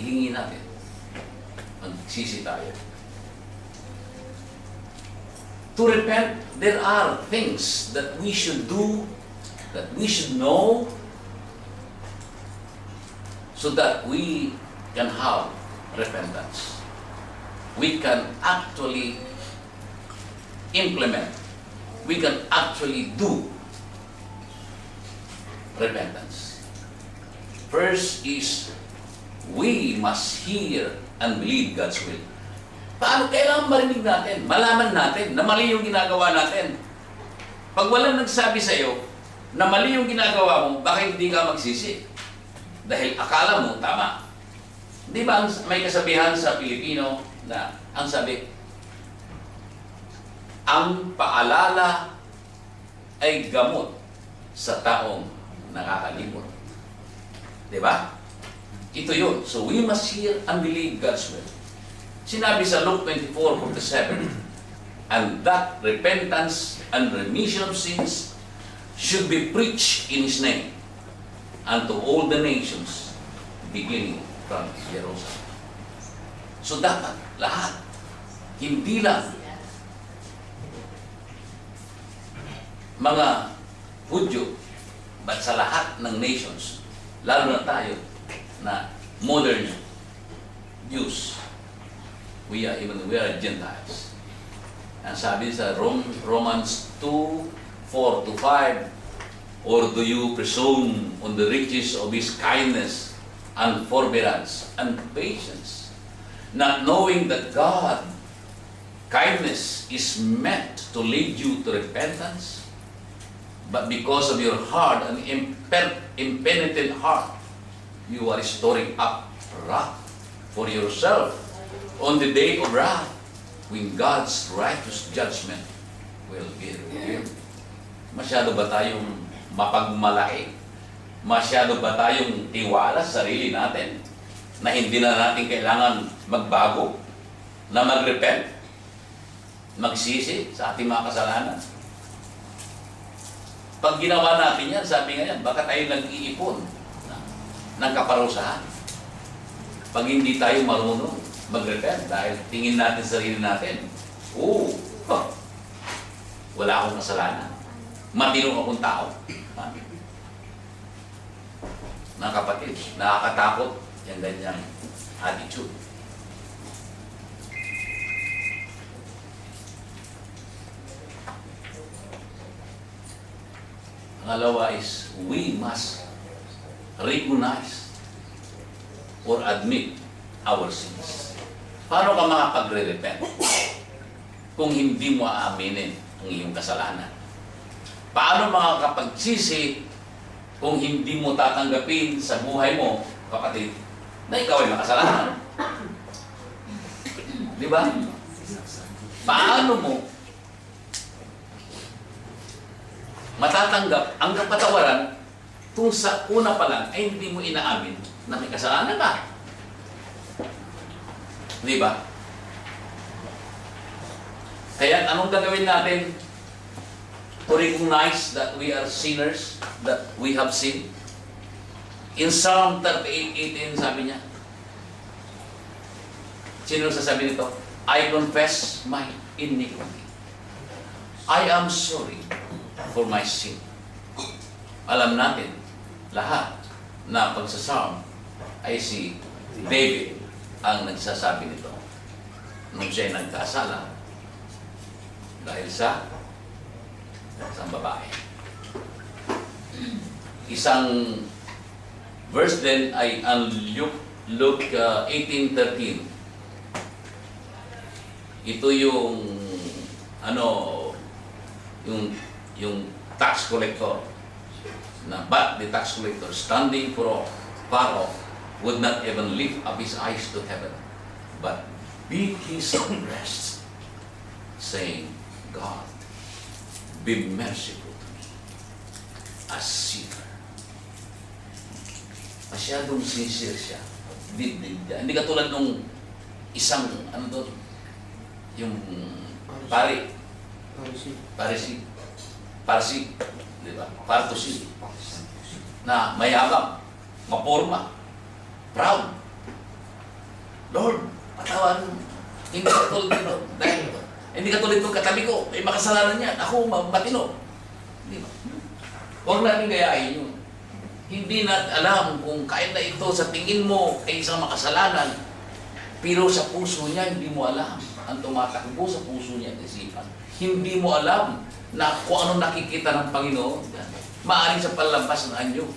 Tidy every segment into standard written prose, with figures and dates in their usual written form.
ihingi natin. Magsisi tayo. To repent, there are things that we should do, that we should know, so that we can have repentance. We can actually implement, we can actually do repentance. First is, we must hear and believe God's will. Paano kailangan marinig natin? Malaman natin na mali yung ginagawa natin. Pag walang nagsabi sa iyo na mali yung ginagawa mo, bakit hindi ka magsisi? Dahil akala mo tama. Di ba may kasabihan sa Pilipino na ang sabi, ang paalala ay gamot sa taong nakakalimot. Di ba? Ito yun. So we must hear and believe God's will. Sinabi sa Luke 24:47, and that repentance and remission of sins should be preached in His name unto all the nations, beginning from Jerusalem. So dapat lahat, hindi lang mga Hudyo, but sa lahat ng nations, lalo na tayo na modern Jews, we are Gentiles. Ang sabi sa Romans 2:4-5, or do you presume on the riches of His kindness and forbearance and patience, not knowing that God kindness is meant to lead you to repentance, but because of your hard and impenitent heart, you are storing up wrath for yourself on the day of wrath, when God's righteous judgment will be revealed. Masyado ba tayong mapagmalaki? Masyado ba tayong tiwala sa sarili natin na hindi na natin kailangan magbago, na mag-repent, magsisi sa ating mga kasalanan? Pag ginawa natin yan, sabi nga yan, baka tayo nag-iipon ng kaparusahan. Pag hindi tayo marunong mag-repent dahil tingin natin sarili natin, wala akong kasalanan. Matinong akong tao. Mga kapatid, nakakatakot yung ganyang attitude. Pangalawa is, we must recognize or admit our sins. Paano ka makapagre-repent kung hindi mo aaminin ang iyong kasalanan? Paano makakapagsisi kung hindi mo tatanggapin sa buhay mo, kapatid, na ikaw ay makasalanan? Di ba? Paano mo matatanggap ang kapatawaran kung sa una pa lang ay hindi mo inaamin na may kasalanan ka? Di ba? Kaya anong gagawin natin to recognize that we are sinners, that we have sinned? In Psalm 38:18, sabi niya, sino sasabi nito? I confess my iniquity. I am sorry for my sin. Alam natin lahat na pagsa-Psalm ay si David ang nagsasabi nito nung siya'y nagkasala dahil sa babae. Isang verse din ay ang Luke 18:13. Ito yung yung tax collector na, but the tax collector standing far off would not even lift up his eyes to heaven, but beat his breast, saying, God, be merciful to me, a sinner. Masyadong sincere siya. Hindi katulad nung isang, yung Parsi, di ba? Partusi, na mayabang, maporma, proud. Lord, patawan mo. Hindi ka tulad nito. Dahil hindi ka tulad itong katabi ko. May makasalanan yan. Ako matino. Hindi ba? Huwag natin gayahin yun. Hindi natin alam kung kahit na ito sa tingin mo ay isang makasalanan, pero sa puso niya, hindi mo alam ang tumatakbo sa puso niya at isipan. Hindi mo alam na kung ano nakikita ng Panginoon. Maaaring sa palampas ng anyo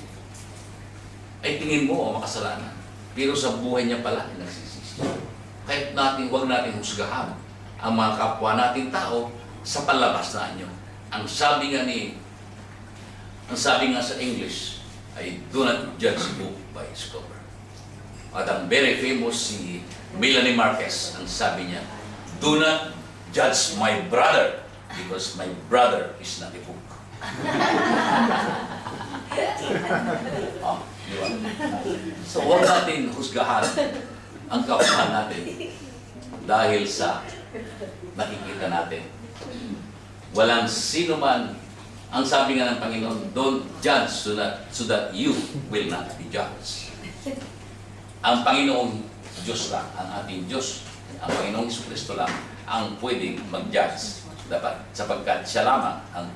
ay tingin mo makasalanan. Pero sa buhay niya pala ay nagsisisi. Kahit huwag natin husgahan ang mga kapwa nating tao sa palabas na anyo. Ang sabi nga sa English ay do not judge a book by its cover. At ang very famous si Melanie Marquez, ang sabi niya, do not judge my brother because my brother is not a book. Di ba? So huwag natin husgahan ang kapwa natin dahil sa nakikita natin. Walang sino man, ang sabi nga ng Panginoon, don't judge so that you will not be judged. Ang Panginoong Diyos lang, ang ating Diyos, ang Panginoong Jesucristo lang, ang pwedeng mag-judge. Dapat, sapagkat siya lamang ang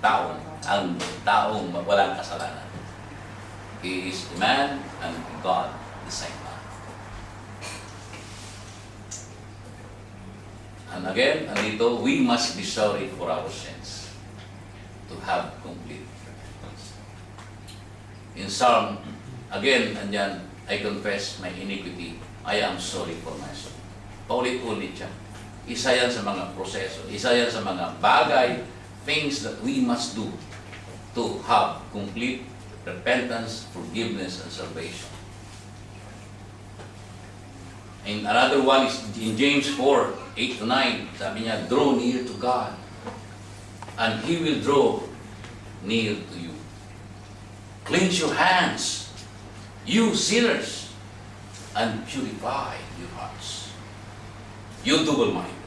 taong walang kasalanan. He is a man and God the same man. And again, andito, we must be sorry for our sins to have complete repentance. In Psalm, again, andyan, I confess my iniquity, I am sorry for my sin. Paulit-ulit siya. Isa yan sa mga proseso, isa yan sa mga bagay, things that we must do to have complete repentance, forgiveness, and salvation. And another one is in James 4, 8-9, sabi niya, draw near to God, and He will draw near to you. Cleanse your hands, you sinners, and purify your hearts. You double-minded,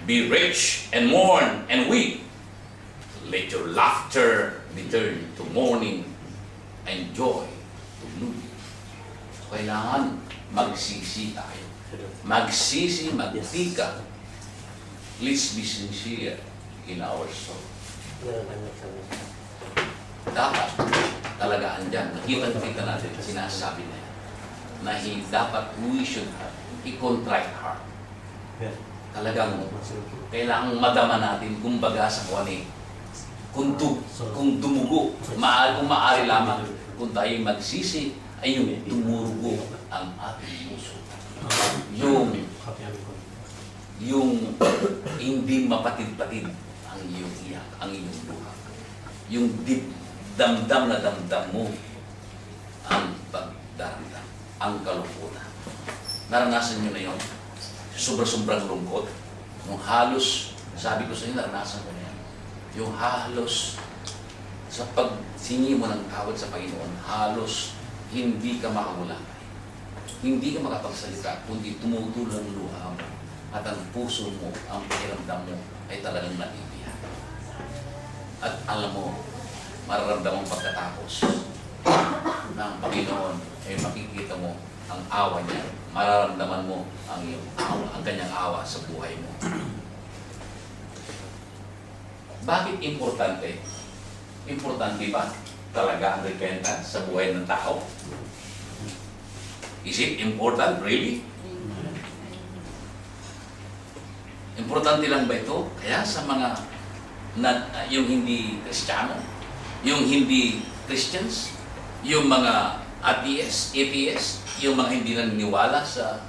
be rich and mourn and weep. Let your laughter be turned to mourning and joy to gloom. So, kailangan magsisi tayo. Magsisi, magtika. Let's be sincere in our soul. Dapat talaga andyan, nakita natin, sinasabi na yan, na dapat we should have a contrite heart. Talagang kailangang madama natin, kumbaga sa kuwani, kung dumugo, kung maaari lamang, kung tayo magsisi, ay yung tumurugo ang ating puso. Yung hindi mapatid-patid ang iyong iyak, ang iyong luha. Yung damdam na damdam mo ang pagdaramdam, ang kalungkutan. Naranasan nyo na yun? Sobrang lungkot. Yung halos, sabi ko sa inyo, naranasan ko na yan. Yung halos, sa pagsingi mo ng tawad sa Panginoon, halos hindi ka makawala. Hindi ka makapagsalita, kundi tumutulong ang luha mo at ang puso mo, ang pakiramdam mo ay talagang natibihan. At alam mo, mararamdaman pagkatapos ng Panginoon ay makikita mo ang awa niya. Mararamdaman mo ang iyong awa, ang kanyang awa sa buhay mo. Bakit importante? Importante ba talaga ang repentance sa buhay ng tao? Is it important really? Importante lang ba ito? Kaya sa mga yung hindi Kristiyano, yung hindi Christians, yung mga atheist, yung mga hindi naniniwala sa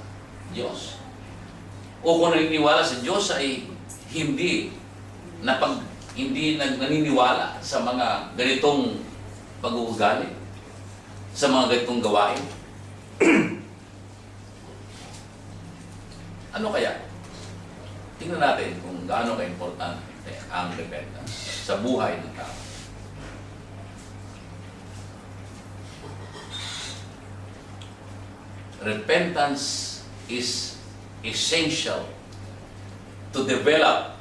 Diyos. O kung naniniwala sa Diyos ay hindi naniniwala sa mga ganitong pag-uugali, sa mga ganitong gawain. Ano kaya? Tingnan natin kung gaano ka-importante ang repentance sa buhay ng tao. Repentance is essential to develop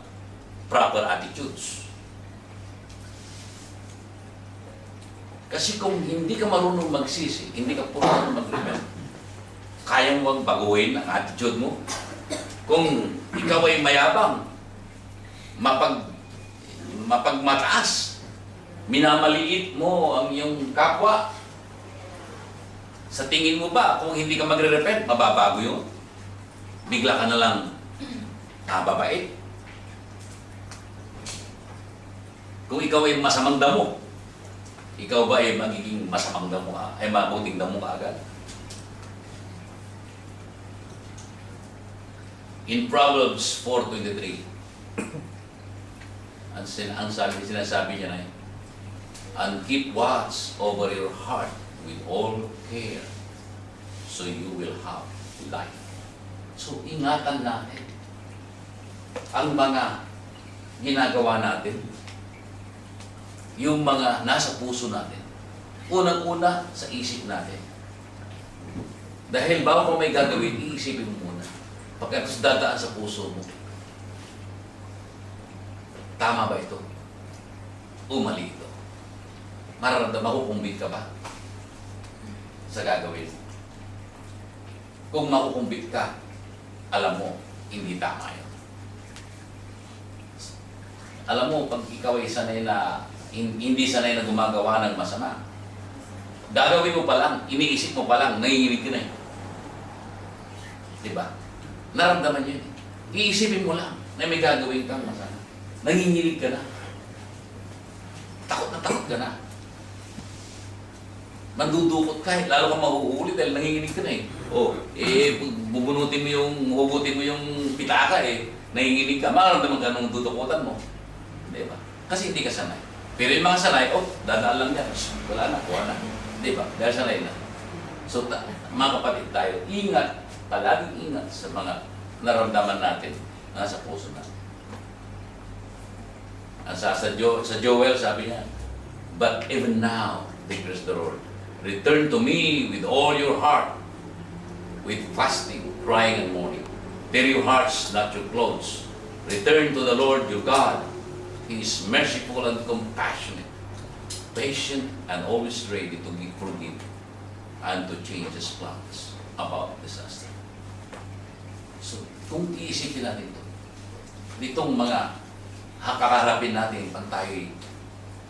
proper attitudes. Kasi kung hindi ka marunong magsisi, hindi ka marunong mag-repent, kaya mo bang baguhin ang attitude mo? Kung ikaw ay mayabang, mapagmataas, minamaliit mo ang iyong kapwa, sa tingin mo ba, kung hindi ka magre-repent, mababago yun? Bigla ka na lang babait. Kung ikaw ay masamang damo, ikaw ba ay magiging masamang damo ka? Ay mabuting damo ka agad? In Proverbs 4:23, ang sinasabi niya na, and keep watch over your heart with all care, so you will have life. So, ingatan natin ang mga ginagawa natin, yung mga nasa puso natin. Unang-una, sa isip natin. Dahil bago may gagawin, iisipin mo muna. Pagkatapos dadaan sa puso mo, tama ba ito? O mali ito? Mararamdaman, makukumbit ka ba sa gagawin mo? Kung makukumbit ka, alam mo, hindi tama yun. Alam mo, pag ikaw ay sanay na, hindi sanay na gumagawa ng masama, gagawin mo pa lang, iniisip mo pa lang, nanginginig ka na eh. Diba? Naramdaman yun eh. Iisipin mo lang na may gagawin kang masama. Nanginginig ka na. Takot ka na. Mandudukot ka eh. Lalo kang mahuhuli dahil nanginginig ka na eh. Hugutin mo yung pitaka eh. Nanginginig ka. Maramdaman ka nung dudukutan mo. Diba? Kasi hindi ka sanay. Pero yung mga sanay, dadaan lang yan. Wala na, kuha na. Diba? Dahil sanay na. So, mga kapatid tayo, ingat, palaging ingat sa mga naramdaman natin nasa puso natin. Sa Joel, sabi niya, but even now, declares the Lord, return to me with all your heart, with fasting, crying, and mourning. Tear your hearts, not your clothes. Return to the Lord your God. He is merciful and compassionate, patient and always ready to forgive and to change His plans about disaster. So, kung iisipin natin ito, ditong mga kakaharapin natin pag tayo'y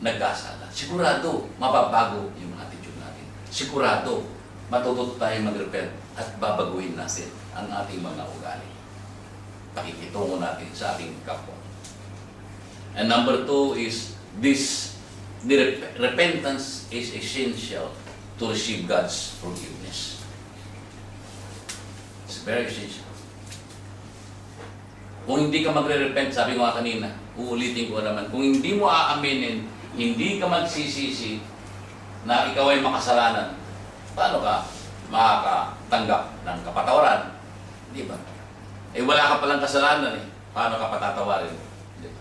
nagkasala, sigurado mababago yung attitude natin. Sigurado matututo tayo mag-repent at babaguhin natin ang ating mga ugali. Pakikitungo natin sa ating kapwa. And number 2 is the repentance is essential to receive God's forgiveness. It's very essential. Kung hindi ka magre-repent, sabi ko nga kanina, uulitin ko naman, kung hindi mo aaminin, hindi ka magsisisi na ikaw ay makasalanan, paano ka makakatanggap ng kapatawaran? Di ba? Wala ka palang kasalanan eh. Paano ka patatawarin? Di ba?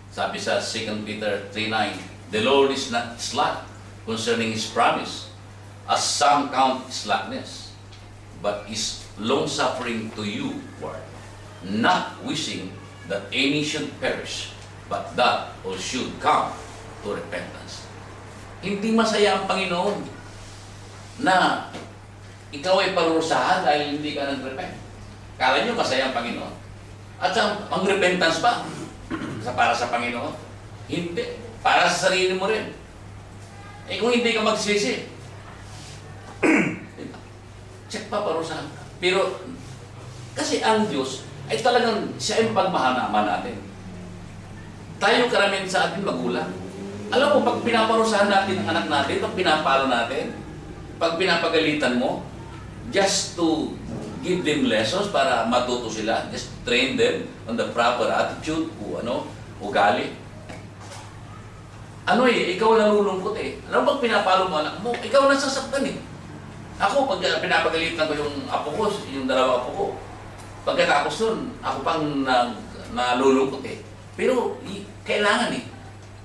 Sabi sa 2 Peter 3:9, the Lord is not slack concerning His promise, as some count slackness, but is long-suffering to you, Lord, not wishing that any should perish, but that all should come to repentance. Hindi masaya ang Panginoon na ikaw ay parurusahan dahil hindi ka nag-repent. Kala nyo masaya ang Panginoon. At ang repentance ba? Para sa Panginoon? Hindi. Para sa sarili mo rin. Kung hindi ka magsisi, check pa, parurusahan ka. Pero, kasi ang Diyos ay talagang siya yung pagmahal natin. Tayo karamihan sa ating magulang. Alam mo, pag pinaparusahan natin ang anak natin, pag pinapalo natin, pag pinapagalitan mo, just to give them lessons para matuto sila, just train them on the proper attitude o ugali. Ikaw nalulungkot eh. Alam mo, pag pinapalo mo anak mo, ikaw nasasaktan eh. Ako, pag pinapagalitan ko yung apo ko, yung dalawa apo ko, pagkatapos nun, ako pang nalulungkot eh. Pero, kailangan eh,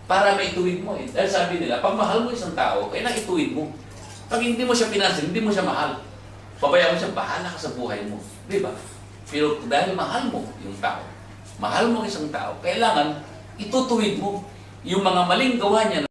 para maituwid mo eh. Dahil sabi nila, pag mahal mo isang tao, kailangan ituwid mo. Pag hindi mo siya pinansin, hindi mo siya mahal. Pabayaan mo siya, bahala ka sa buhay mo. Di ba? Pero dahil mahal mo yung tao, mahal mo isang tao, kailangan itutuwid mo yung mga maling gawa niya.